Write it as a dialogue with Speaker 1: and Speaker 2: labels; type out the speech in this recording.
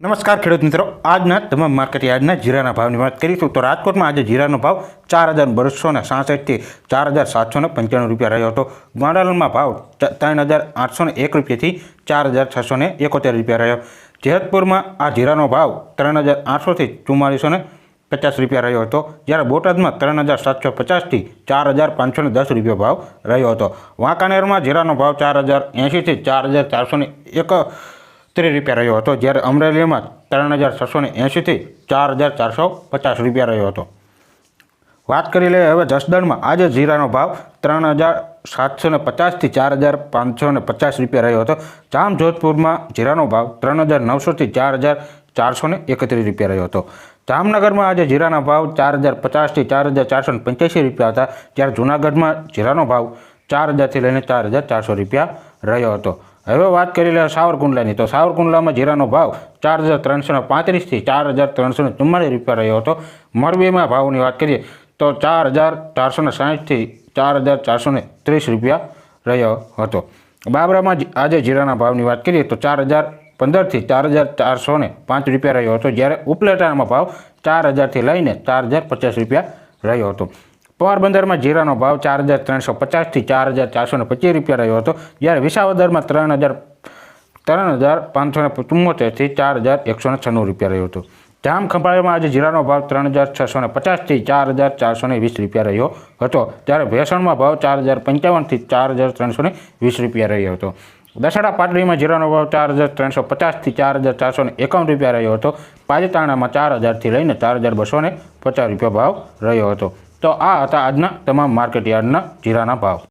Speaker 1: નમસ્કાર ખેડૂત મિત્રો, આજના તમામ માર્કેટ યાર્ડના જીરાના ભાવની વાત કરીશું તો રાજકોટમાં આજે જીરાનો ભાવ 4,266થી 4,795 રૂપિયા રહ્યો હતો। ગોંડલમાં ભાવ 3,801 રૂપિયાથી 4,671 રૂપિયા રહ્યો। જેતપુરમાં આ જીરાનો ભાવ 3,800થી 4450 રૂપિયા રહ્યો હતો, જ્યારે બોટાદમાં 3,750થી 4,510 રૂપિયા ભાવ રહ્યો હતો। વાંકાનેરમાં જીરાનો ભાવ 4,080થી 4,401 રૂપિયા રહ્યો હતો, જ્યારે અમરેલીમાં 3,680થી 4,450 રૂપિયા રહ્યો હતો। વાત કરી લઈએ હવે જસદણમાં આજે જીરાનો ભાવ 3,750થી 4,550 રૂપિયા રહ્યો હતો। જામજોધપુરમાં જીરાનો ભાવ 3,900થી 4,431 રૂપિયા રહ્યો હતો। જામનગરમાં આજે જીરાના ભાવ 4,050થી 4,485 રૂપિયા હતા, જ્યારે જૂનાગઢમાં જીરાનો ભાવ 4,000થી લઈને 4,400 રૂપિયા રહ્યો હતો। હવે વાત કરી લઈએ સાવરકુંડલાની તો સાવરકુંડલામાં જીરાનો ભાવ 4,335થી 4,344 રૂપિયા રહ્યો હતો। મોરબીમાં ભાવની વાત કરીએ તો 4,460થી 4,430 રૂપિયા રહ્યો હતો। બાબરામાં આજે જીરાના ભાવની વાત કરીએ તો 4,015થી 4,405 રૂપિયા રહ્યો હતો, જ્યારે ઉપલેટામાં ભાવ 4,000થી લઈને 4,050 રૂપિયા રહ્યો હતો। પોરબંદરમાં જીરાનો ભાવ 4,350થી 4,425 રૂપિયા રહ્યો હતો, જ્યારે વિસાવદરમાં 3,574થી 4,196 રૂપિયા રહ્યો હતો। જામખંભાળીમાં આજે જીરાનો ભાવ 3,650થી 4,420 રૂપિયા રહ્યો હતો, જ્યારે ભેસણમાં ભાવ 4,055થી 4,320 રૂપિયા રહ્યો હતો। દસાડા પાટડીમાં જીરાનો ભાવ 4,350થી 4,451 રૂપિયા રહ્યો હતો। પાલીતાણામાં 4,000થી લઈને 4,250 રૂપિયા ભાવ રહ્યો હતો। તો આ હતા આજના તમામ માર્કેટ યાર્ડના જીરાના ભાવ।